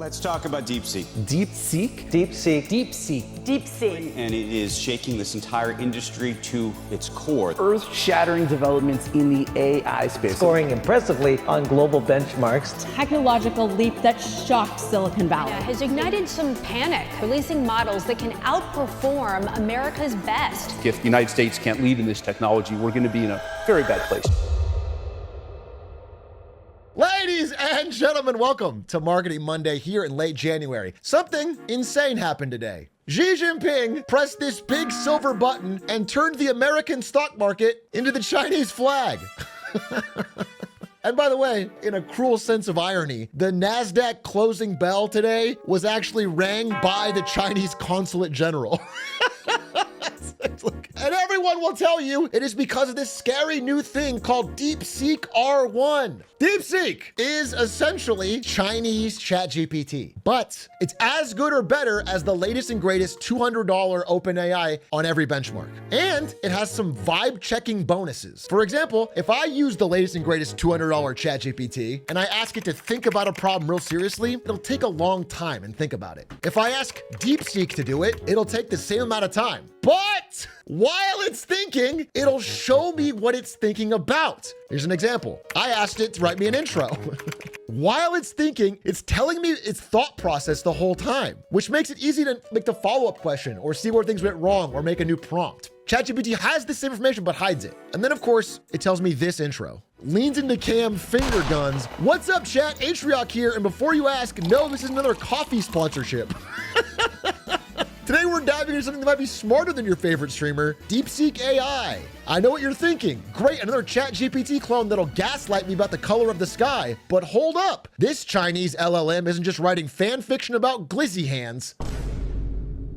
Let's talk about DeepSeek. DeepSeek? DeepSeek. DeepSeek. DeepSeek. And it is shaking this entire industry to its core. Earth-shattering developments in the AI space. Scoring impressively on global benchmarks. Technological leap that shocked Silicon Valley. Has ignited some panic, releasing models that can outperform America's best. If the United States can't lead in this technology, we're going to be in a very bad place. Ladies and gentlemen, welcome to Marketing Monday here in late January. Something insane happened today. Xi Jinping pressed this big silver button and turned the American stock market into the Chinese flag. And by the way, in a cruel sense of irony, the NASDAQ closing bell today was actually rang by the Chinese consulate general. And everyone will tell you it is because of this scary new thing called DeepSeek R1. DeepSeek is essentially Chinese ChatGPT, but it's as good or better as the latest and greatest $200 OpenAI on every benchmark. And it has some vibe checking bonuses. For example, if I use the latest and greatest $200 ChatGPT and I ask it to think about a problem real seriously, it'll take a long time and think about it. If I ask DeepSeek to do it, it'll take the same amount of time. But while it's thinking, it'll show me what it's thinking about. Here's an example. I asked it to write me an intro. While it's thinking, it's telling me its thought process the whole time, which makes it easy to make the follow-up question or see where things went wrong or make a new prompt. ChatGPT has this information but hides it. And then of course, it tells me this intro. Leans into cam, finger guns. What's up, chat? Atrioc here. And before you ask, no, this is another coffee sponsorship. Today we're diving into something that might be smarter than your favorite streamer, DeepSeek AI. I know what you're thinking. Great, another ChatGPT clone that'll gaslight me about the color of the sky. But hold up, this Chinese LLM isn't just writing fan fiction about glizzy hands.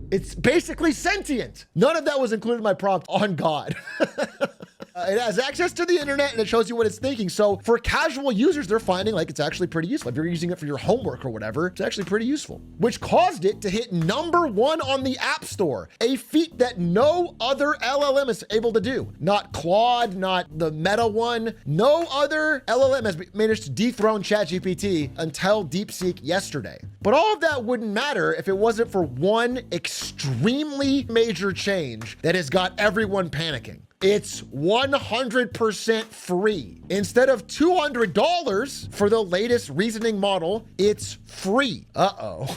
It's basically sentient. None of that was included in my prompt, on God. It has access to the internet and it shows you what it's thinking. So for casual users, they're finding like it's actually pretty useful. If you're using it for your homework or whatever, it's actually pretty useful, which caused it to hit #1 on the App Store, a feat that no other LLM is able to do. Not Claude, not the Meta one. No other LLM has managed to dethrone ChatGPT until DeepSeek yesterday. But all of that wouldn't matter if it wasn't for one extremely major change that has got everyone panicking. It's 100% free. Instead of $200 for the latest reasoning model, it's free. Uh-oh.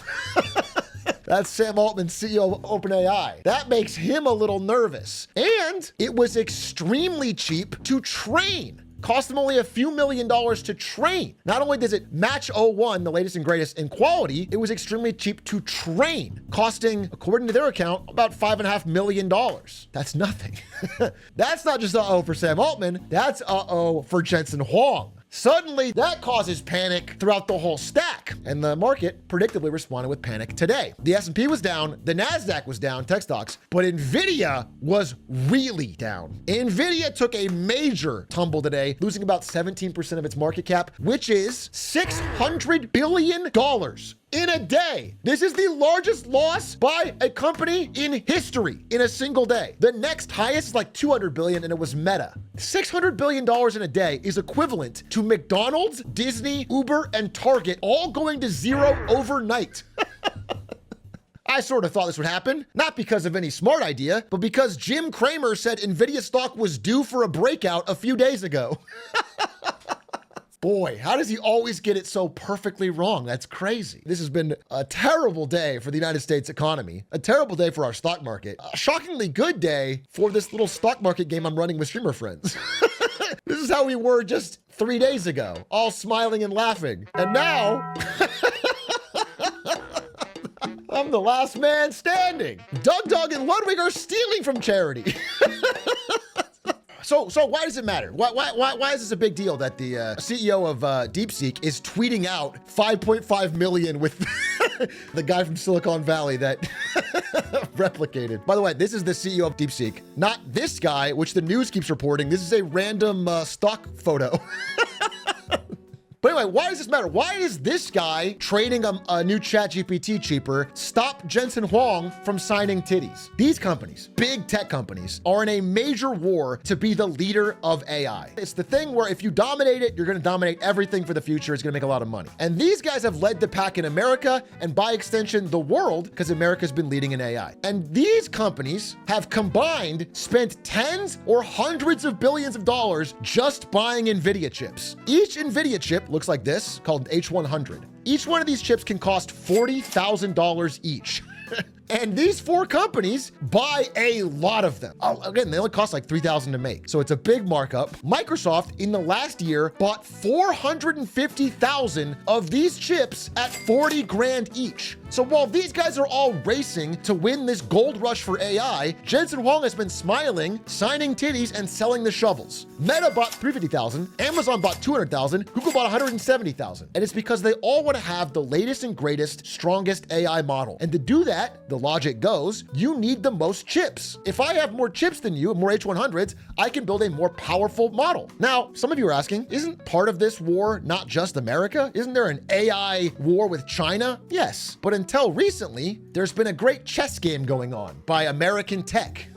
That's Sam Altman, CEO of OpenAI. That makes him a little nervous. And it was extremely cheap to train. Cost them only a few $1,000,000 to train. Not only does it match O1, the latest and greatest in quality, it was extremely cheap to train, costing, according to their account, about $5.5 million. That's nothing. That's not just uh-oh for Sam Altman, that's uh-oh for Jensen Huang. Suddenly, that causes panic throughout the whole stack, and the market predictably responded with panic today. The S&P was down, the NASDAQ was down, tech stocks, but NVIDIA was really down. NVIDIA took a major tumble today, losing about 17% of its market cap, which is $600 billion in a day. This is the largest loss by a company in history in a single day. The next highest is like 200 billion and it was Meta. $600 billion in a day is equivalent to McDonald's, Disney, Uber, and Target all going to zero overnight. I sort of thought this would happen, not because of any smart idea, but because Jim Cramer said NVIDIA stock was due for a breakout a few days ago. Boy, how does he always get it so perfectly wrong? That's crazy. This has been a terrible day for the United States economy, a terrible day for our stock market, a shockingly good day for this little stock market game I'm running with streamer friends. This is how we were just 3 days ago, all smiling and laughing. And now, I'm the last man standing. Doug and Ludwig are stealing from charity. So why does it matter? Why is this a big deal that the CEO of DeepSeek is tweeting out 5.5 million with the guy from Silicon Valley that replicated? By the way, this is the CEO of DeepSeek, not this guy, which the news keeps reporting. This is a random stock photo. But anyway, why does this matter? Why does this guy trading a new ChatGPT cheaper stop Jensen Huang from signing titties? These companies, big tech companies, are in a major war to be the leader of AI. It's the thing where if you dominate it, you're going to dominate everything for the future. It's going to make a lot of money. And these guys have led the pack in America and by extension, the world, because America's been leading in AI. And these companies have combined spent tens or hundreds of billions of dollars just buying NVIDIA chips. Each NVIDIA chip looks like this, called H100. Each one of these chips can cost $40,000 each. And these four companies buy a lot of them. Oh, again, they only cost like $3,000 to make. So it's a big markup. Microsoft in the last year bought 450,000 of these chips at 40 grand each. So while these guys are all racing to win this gold rush for AI, Jensen Huang has been smiling, signing titties, and selling the shovels. Meta bought 350,000, Amazon bought 200,000, Google bought 170,000. And it's because they all want to have the latest and greatest, strongest AI model. And to do that, the logic goes, you need the most chips. If I have more chips than you and more H100s, I can build a more powerful model. Now, some of you are asking, isn't part of this war not just America? Isn't there an AI war with China? Yes, but until recently, there's been a great chess game going on by American tech.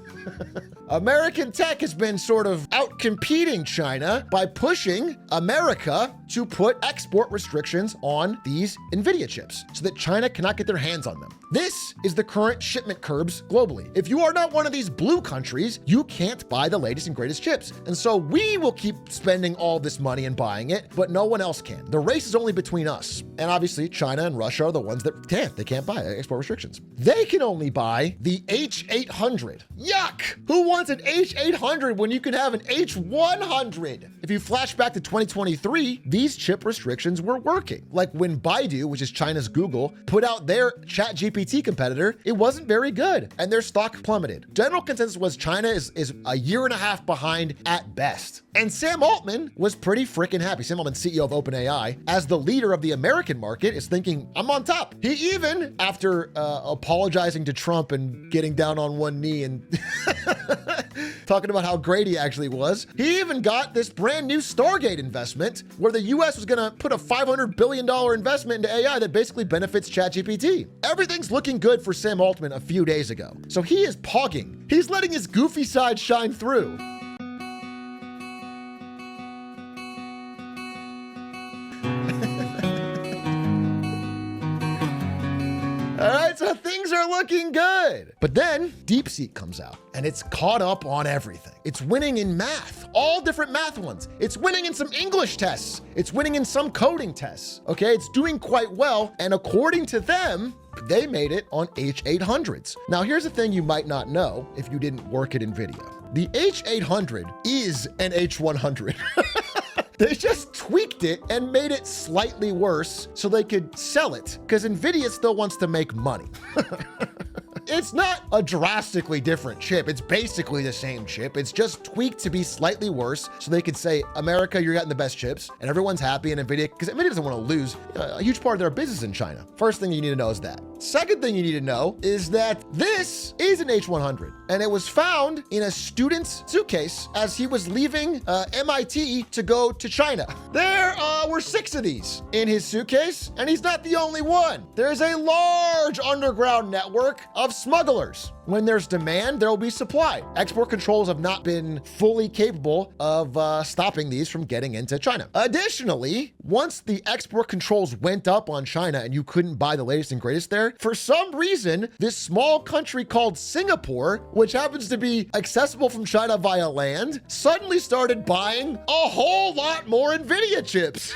American tech has been sort of out-competing China by pushing America to put export restrictions on these NVIDIA chips so that China cannot get their hands on them. This is the current shipment curbs globally. If you are not one of these blue countries, you can't buy the latest and greatest chips. And so we will keep spending all this money and buying it, but no one else can. The race is only between us. And obviously China and Russia are the ones that can't. They can't buy export restrictions. They can only buy the H800. Yuck! Who wants an H800 when you can have an H100? If you flash back to 2023, these chip restrictions were working. Like when Baidu, which is China's Google, put out their ChatGPT competitor, it wasn't very good and their stock plummeted. General consensus was China is a year and a half behind at best. And Sam Altman was pretty freaking happy. Sam Altman, CEO of OpenAI, as the leader of the American market, is thinking, I'm on top. He even, after apologizing to Trump and getting down on one knee and talking about how great he actually was, he even got this brand new Stargate investment where the US was gonna put a $500 billion investment into AI that basically benefits ChatGPT. Everything's looking good for Sam Altman a few days ago. So he is pogging. He's letting his goofy side shine through. All right, so things are looking good. But then DeepSeek comes out and it's caught up on everything. It's winning in math, all different math ones. It's winning in some English tests. It's winning in some coding tests. Okay, it's doing quite well. And according to them, they made it on H800s. Now, here's the thing you might not know if you didn't work at NVIDIA. The H800 is an H100. They just tweaked it and made it slightly worse so they could sell it because NVIDIA still wants to make money. It's not a drastically different chip. It's basically the same chip. It's just tweaked to be slightly worse so they could say, America, you're getting the best chips and everyone's happy. And NVIDIA, because NVIDIA doesn't want to lose a huge part of their business in China. First thing you need to know is that. Second thing you need to know is that this is an H100 and it was found in a student's suitcase as he was leaving MIT to go to China. There were 6 of these in his suitcase and he's not the only one. There's a large underground network of smugglers. When there's demand, there will be supply. Export controls have not been fully capable of stopping these from getting into China. Additionally, once the export controls went up on China and you couldn't buy the latest and greatest there, for some reason, this small country called Singapore, which happens to be accessible from China via land, suddenly started buying a whole lot more NVIDIA chips.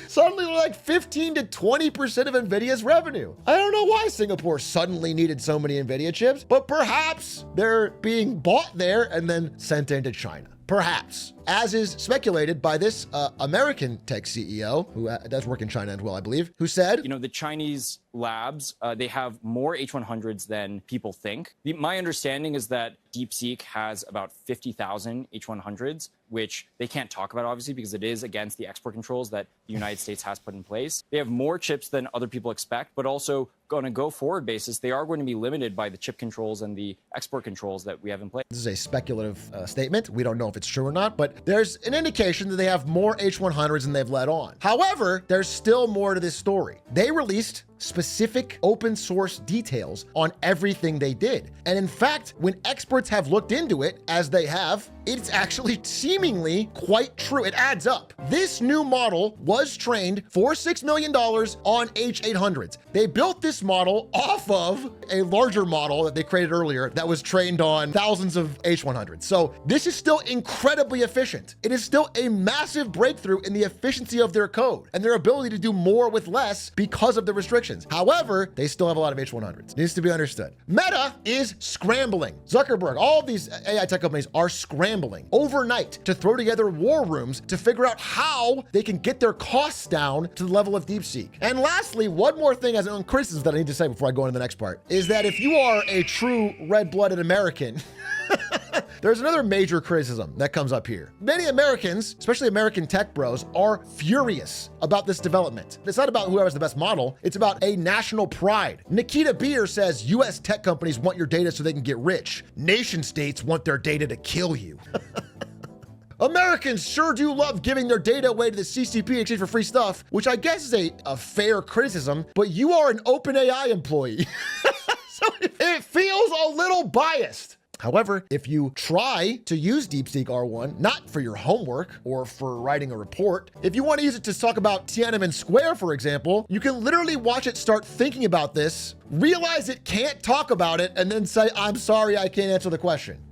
Suddenly like 15 to 20% of NVIDIA's revenue. I don't know why Singapore suddenly needed so many NVIDIA chips, but perhaps they're being bought there and then sent into China. Perhaps, as is speculated by this American tech CEO, who does work in China as well, I believe, who said, the Chinese labs, they have more H100s than people think. My understanding is that DeepSeek has about 50,000 H100s, which they can't talk about, obviously, because it is against the export controls that the United States has put in place. They have more chips than other people expect, but also on a go-forward basis, they are going to be limited by the chip controls and the export controls that we have in place. This is a speculative statement. We don't know if it's true or not, but there's an indication that they have more H100s than they've let on. However, there's still more to this story. They released specific open source details on everything they did. And in fact, when experts have looked into it, as they have, it's actually seemingly quite true. It adds up. This new model was trained for $6 million on H800s. They built this model off of a larger model that they created earlier that was trained on thousands of H100s. So this is still incredibly efficient. It is still a massive breakthrough in the efficiency of their code and their ability to do more with less because of the restrictions. However, they still have a lot of H100s. Needs to be understood. Meta is scrambling. Zuckerberg, all of these AI tech companies are scrambling overnight to throw together war rooms to figure out how they can get their costs down to the level of DeepSeek. And lastly, one more thing as an criticism that I need to say before I go into the next part is that if you are a true red-blooded American, there's another major criticism that comes up here. Many Americans, especially American tech bros, are furious about this development. It's not about whoever has the best model, it's about a national pride. Nikita Beer says US tech companies want your data so they can get rich. Nation states want their data to kill you. Americans sure do love giving their data away to the CCP in exchange for free stuff, which I guess is a fair criticism, but you are an OpenAI employee. So it feels a little biased. However, if you try to use DeepSeek R1, not for your homework or for writing a report, if you want to use it to talk about Tiananmen Square, for example, you can literally watch it start thinking about this, realize it can't talk about it, and then say, I'm sorry, I can't answer the question.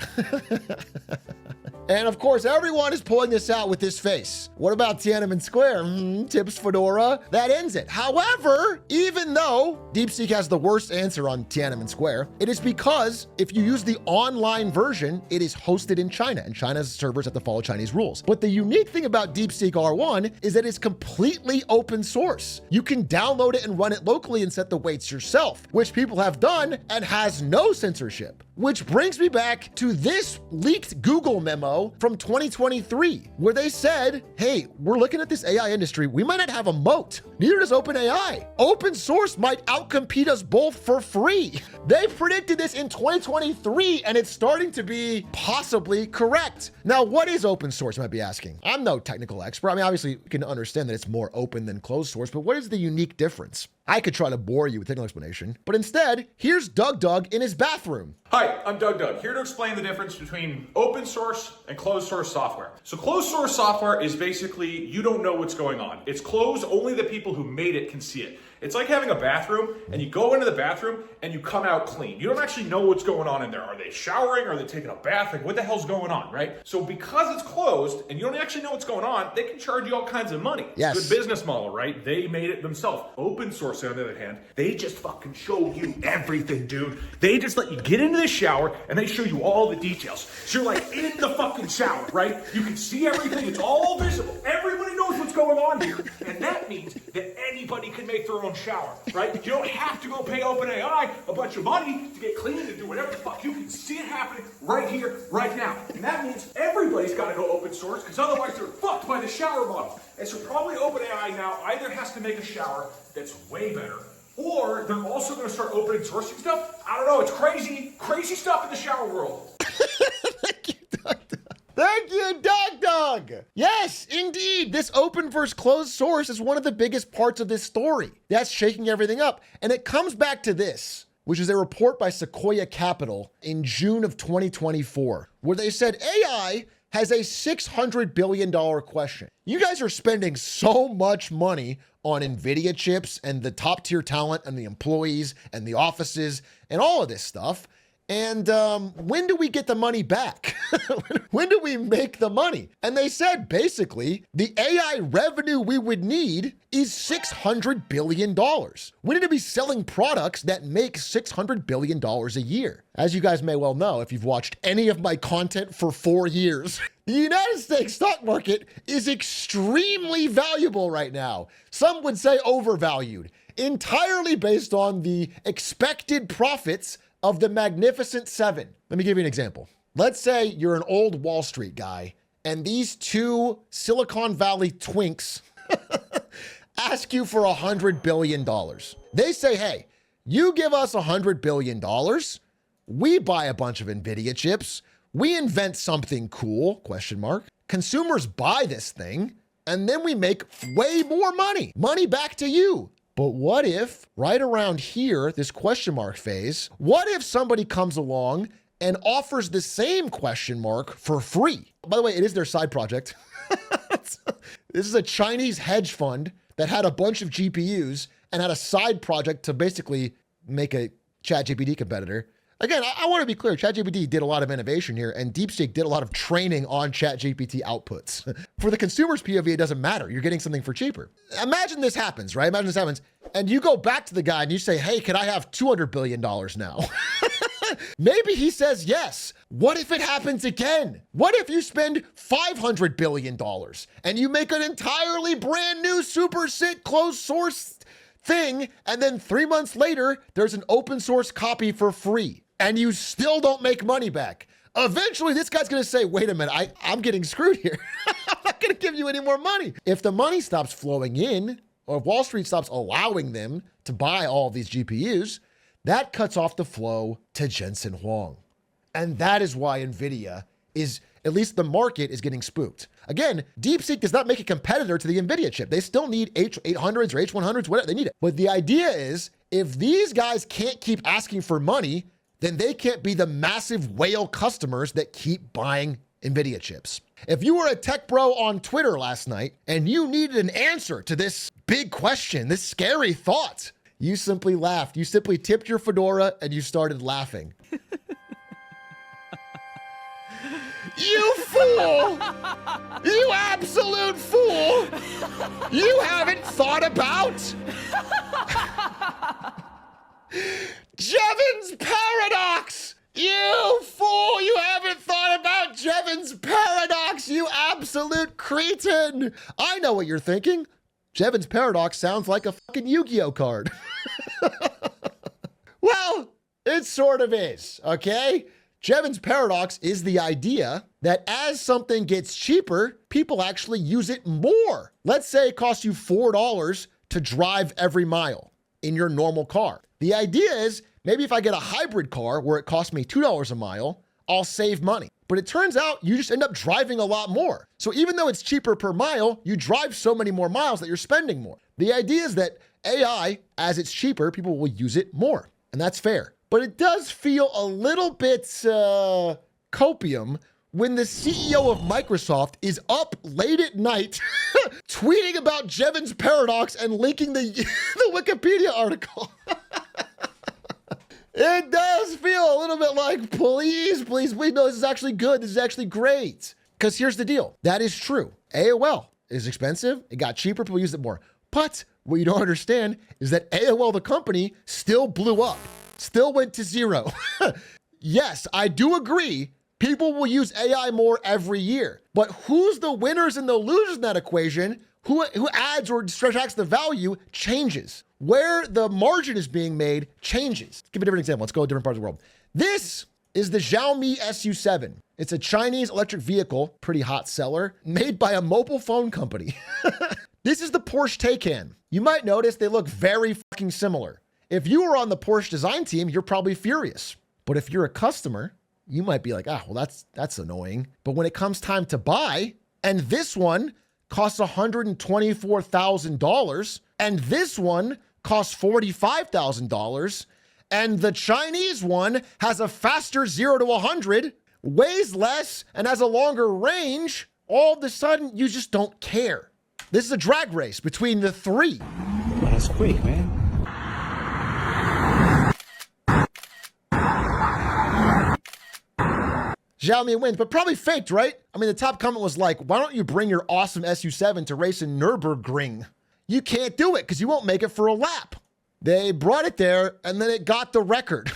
And of course, everyone is pulling this out with this face. What about Tiananmen Square? Tips Fedora. That ends it. However, even though DeepSeek has the worst answer on Tiananmen Square, it is because if you use the online version, it is hosted in China, and China's servers have to follow Chinese rules. But the unique thing about DeepSeek R1 is that it's completely open source. You can download it and run it locally and set the weights yourself, which people have done and has no censorship. Which brings me back to this leaked Google memo from 2023, where they said, hey, we're looking at this AI industry. We might not have a moat. Neither does OpenAI. Open source might outcompete us both for free. They predicted this in 2023, and it's starting to be possibly correct. Now, what is open source, you might be asking? I'm no technical expert. I mean, obviously, you can understand that it's more open than closed source, but what is the unique difference? I could try to bore you with technical explanation, but instead, here's Doug in his bathroom. Hi, I'm Doug, here to explain the difference between open source and closed source software. So closed source software is basically, you don't know what's going on. It's closed, only the people who made it can see it. It's like having a bathroom and you go into the bathroom and you come out clean. You don't actually know what's going on in there. Are they showering? Are they taking a bath? Like, what the hell's going on, right? So because it's closed and you don't actually know what's going on, they can charge you all kinds of money. Yes. It's a good business model, right? They made it themselves. Open source, on the other hand, they just fucking show you everything, dude. They just let you get into the shower and they show you all the details. So you're like in the fucking shower, right? You can see everything. It's all visible. Everybody knows what's going on here. And that means that anybody can make their own shower, right? You don't have to go pay OpenAI a bunch of money to get clean and do whatever the fuck. You can see it happening right here, right now. And that means everybody's got to go open source because otherwise they're fucked by the shower model. And so probably OpenAI now either has to make a shower that's way better, or they're also going to start open sourcing stuff. I don't know. It's crazy, crazy stuff in the shower world. Thank you, Doug. Thank you, Doug. Yes, indeed. This open versus closed source is one of the biggest parts of this story. That's shaking everything up. And it comes back to this, which is a report by Sequoia Capital in June of 2024, where they said AI has a $600 billion question. You guys are spending so much money on NVIDIA chips and the top tier talent and the employees and the offices and all of this stuff. And when do we get the money back? When do we make the money? And they said, basically, the AI revenue we would need is $600 billion. We need to be selling products that make $600 billion a year. As you guys may well know, if you've watched any of my content for 4 years, the United States stock market is extremely valuable right now. Some would say overvalued, entirely based on the expected profits of the Magnificent Seven. Let me give you an example. Let's say you're an old Wall Street guy, and these two Silicon Valley twinks ask you for $100 billion. They say, hey, You give us $100 billion, we buy a bunch of NVIDIA chips, we invent something cool, question mark. Consumers buy this thing, and then we make way more money. Money back to you. But what if, right around here, this question mark phase, what if somebody comes along and offers the same question mark for free? By the way, it is their side project. This is a Chinese hedge fund that had a bunch of GPUs and had a side project to basically make a ChatGPT competitor. Again, I want to be clear, ChatGPT did a lot of innovation here, and DeepSeek did a lot of training on ChatGPT outputs. For the consumer's POV, it doesn't matter. You're getting something for cheaper. Imagine this happens, right? Imagine this happens, and you go back to the guy and you say, hey, can I have $200 billion now? Maybe he says yes. What if it happens again? What if you spend $500 billion and you make an entirely brand new super sick closed source thing, and then 3 months later, there's an open source copy for free, and you still don't make money back? Eventually, this guy's gonna say, wait a minute, I'm getting screwed here. I'm not gonna give you any more money. If the money stops flowing in, or if Wall Street stops allowing them to buy all of these GPUs, that cuts off the flow to Jensen Huang. And that is why NVIDIA is, at least the market is getting spooked. Again, DeepSeek does not make a competitor to the NVIDIA chip. They still need H800s or H100s, whatever, they need it. But the idea is, if these guys can't keep asking for money, then they can't be the massive whale customers that keep buying NVIDIA chips. If you were a tech bro on Twitter last night and you needed an answer to this big question, this scary thought, you simply laughed. You simply tipped your fedora and you started laughing. You fool! You absolute fool! You haven't thought about Jevons Paradox! You fool! You haven't thought about Jevons Paradox, you absolute cretin! I know what you're thinking. Jevons Paradox sounds like a fucking Yu-Gi-Oh card. Well, it sort of is, okay? Jevons Paradox is the idea that as something gets cheaper, people actually use it more. Let's say it costs you $4 to drive every mile in your normal car. The idea is, maybe if I get a hybrid car where it costs me $2 a mile, I'll save money. But it turns out you just end up driving a lot more. So even though it's cheaper per mile, you drive so many more miles that you're spending more. The idea is that AI, as it's cheaper, people will use it more. And that's fair. But it does feel a little bit copium when the CEO of Microsoft is up late at night tweeting about Jevons Paradox and linking the Wikipedia article. It does feel a little bit like, please, no, this is actually good. This is actually great. Because here's the deal. That is true. AOL is expensive. It got cheaper. People use it more. But what you don't understand is that AOL, the company, still blew up. Still went to zero. Yes, I do agree. People will use AI more every year. But who's the winners and the losers in that equation? Who adds or subtracts the value changes. Where the margin is being made changes. Let's give a different example. Let's go to different parts of the world. This is the Xiaomi SU7. It's a Chinese electric vehicle, pretty hot seller, made by a mobile phone company. This is the Porsche Taycan. You might notice they look very fucking similar. If you were on the Porsche design team, you're probably furious. But if you're a customer, you might be like, well, that's annoying. But when it comes time to buy, and this one costs $124,000, and this one costs $45,000, and the Chinese one has a faster 0 to 100, weighs less, and has a longer range, all of a sudden, you just don't care. This is a drag race between the three. Well, that's quick, man. Xiaomi wins, but probably faked, right? I mean, the top comment was like, why don't you bring your awesome SU7 to race in Nürburgring? You can't do it because you won't make it for a lap. They brought it there and then it got the record.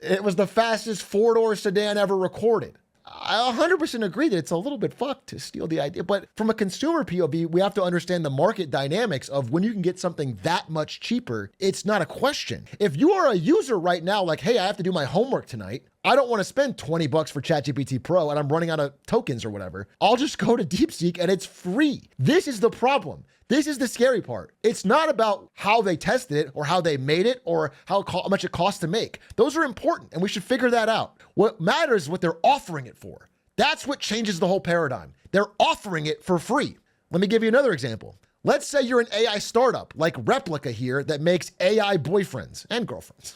It was the fastest four-door sedan ever recorded. I 100% agree that it's a little bit fucked to steal the idea, but from a consumer POV, we have to understand the market dynamics of when you can get something that much cheaper, it's not a question. If you are a user right now, like, hey, I have to do my homework tonight, I don't want to spend 20 bucks for ChatGPT Pro and I'm running out of tokens or whatever. I'll just go to DeepSeek and it's free. This is the problem. This is the scary part. It's not about how they tested it or how they made it or how much it costs to make. Those are important and we should figure that out. What matters is what they're offering it for. That's what changes the whole paradigm. They're offering it for free. Let me give you another example. Let's say you're an AI startup like Replica here that makes AI boyfriends and girlfriends.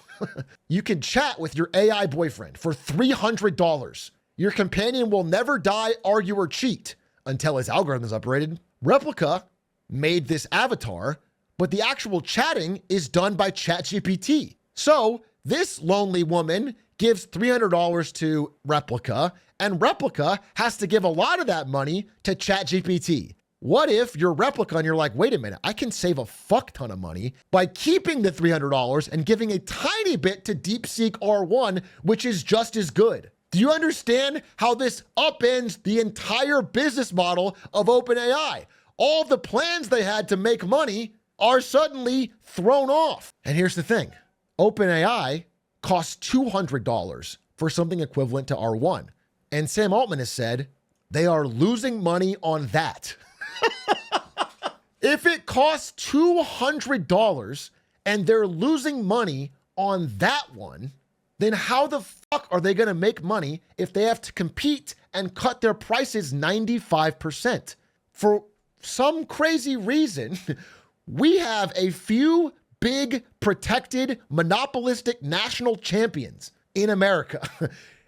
You can chat with your AI boyfriend for $300. Your companion will never die, argue, or cheat until his algorithm is upgraded. Replica made this avatar, but the actual chatting is done by ChatGPT. So this lonely woman gives $300 to Replica, and Replica has to give a lot of that money to ChatGPT. What if you're Replica and you're like, wait a minute, I can save a fuck ton of money by keeping the $300 and giving a tiny bit to DeepSeek R1, which is just as good. Do you understand how this upends the entire business model of OpenAI? All the plans they had to make money are suddenly thrown off. And here's the thing. OpenAI costs $200 for something equivalent to R1. And Sam Altman has said they are losing money on that. If it costs $200 and they're losing money on that one, then how the fuck are they going to make money if they have to compete and cut their prices 95%? For some crazy reason, we have a few big, protected, monopolistic national champions in America.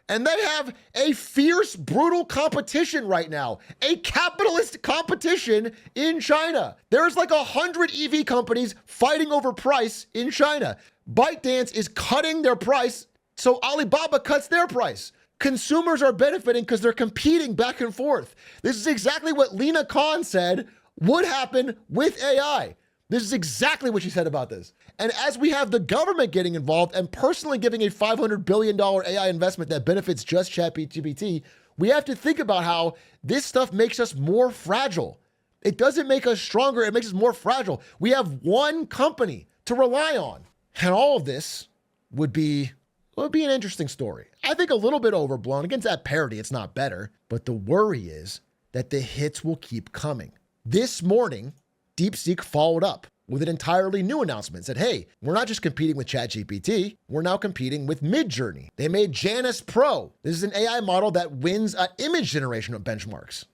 And they have a fierce, brutal competition right now, a capitalist competition in China. There's like 100 EV companies fighting over price in China. ByteDance is cutting their price, so Alibaba cuts their price. Consumers are benefiting because they're competing back and forth. This is exactly what Lina Khan said would happen with AI. This is exactly what she said about this. And as we have the government getting involved and personally giving a $500 billion AI investment that benefits just ChatGPT, we have to think about how this stuff makes us more fragile. It doesn't make us stronger, it makes us more fragile. We have one company to rely on. And all of this would be an interesting story. I think a little bit overblown. Against that parody, it's not better. But the worry is that the hits will keep coming. This morning, DeepSeek followed up with an entirely new announcement. Said, hey, we're not just competing with ChatGPT, we're now competing with Midjourney. They made Janus Pro. This is an AI model that wins image generation of benchmarks.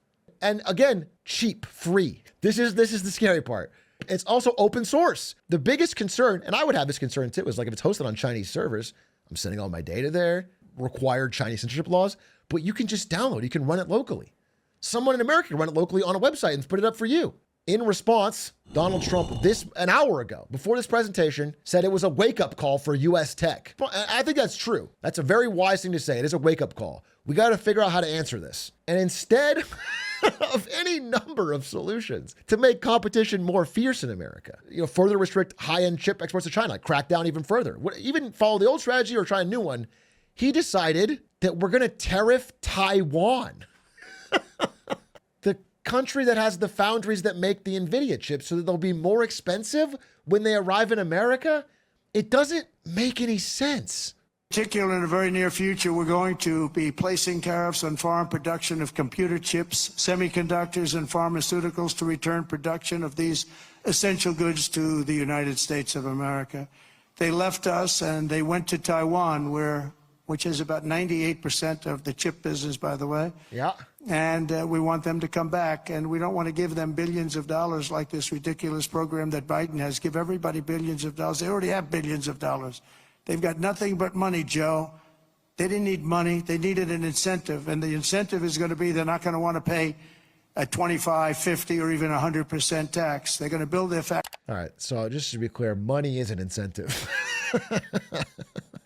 And again, cheap, free. This is the scary part. It's also open source. The biggest concern, and I would have this concern too, is like if it's hosted on Chinese servers, I'm sending all my data there, required Chinese censorship laws, but you can just download, you can run it locally. Someone in America can run it locally on a website and put it up for you. In response, Donald Trump, an hour ago, before this presentation, said it was a wake-up call for US tech. I think that's true. That's a very wise thing to say. It is a wake-up call. We got to figure out how to answer this. And instead of any number of solutions to make competition more fierce in America, further restrict high-end chip exports to China, crack down even further, even follow the old strategy or try a new one, he decided that we're going to tariff Taiwan. The country that has the foundries that make the NVIDIA chips so that they'll be more expensive when they arrive in America? It doesn't make any sense. Particularly in the very near future, we're going to be placing tariffs on foreign production of computer chips, semiconductors, and pharmaceuticals to return production of these essential goods to the United States of America. They left us and they went to Taiwan, which is about 98% of the chip business, by the way. Yeah. And we want them to come back, and we don't want to give them billions of dollars like this ridiculous program that Biden has. Give everybody billions of dollars. They already have billions of dollars. They've got nothing but money, Joe. They didn't need money. They needed an incentive, and the incentive is going to be they're not going to want to pay a 25, 50, or even 100% tax. They're going to build their factory. All right, so just to be clear, money is an incentive.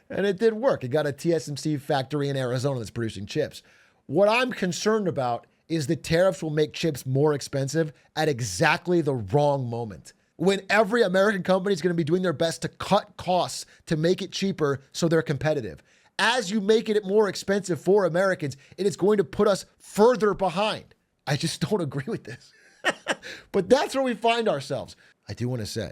And it did work. It got a TSMC factory in Arizona that's producing chips. What I'm concerned about is the tariffs will make chips more expensive at exactly the wrong moment, when every American company is going to be doing their best to cut costs to make it cheaper so they're competitive. As you make it more expensive for Americans, it is going to put us further behind. I just don't agree with this. But that's where we find ourselves. I do want to say,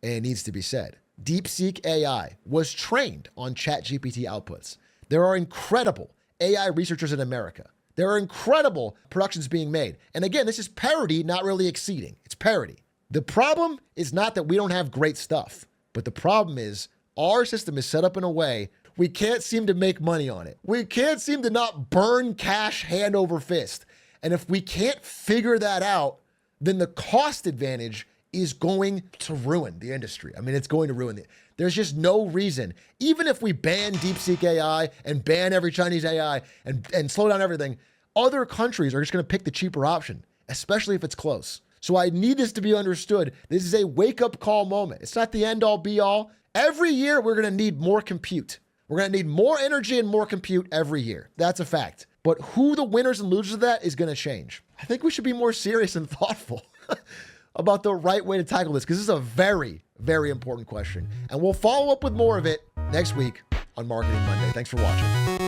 and it needs to be said, DeepSeek AI was trained on ChatGPT outputs. There are incredible AI researchers in America. There are incredible productions being made. And again, this is parity, not really exceeding. It's parity. The problem is not that we don't have great stuff, but the problem is our system is set up in a way we can't seem to make money on it. We can't seem to not burn cash hand over fist. And if we can't figure that out, then the cost advantage is going to ruin the industry. I mean, it's going to ruin it. There's just no reason. Even if we ban DeepSeek AI and ban every Chinese AI and slow down everything, other countries are just going to pick the cheaper option, especially if it's close. So I need this to be understood. This is a wake-up call moment. It's not the end-all, be-all. Every year, we're going to need more compute. We're going to need more energy and more compute every year. That's a fact. But who the winners and losers of that is going to change. I think we should be more serious and thoughtful about the right way to tackle this, because this is a very, very important question. And we'll follow up with more of it next week on Marketing Monday. Thanks for watching.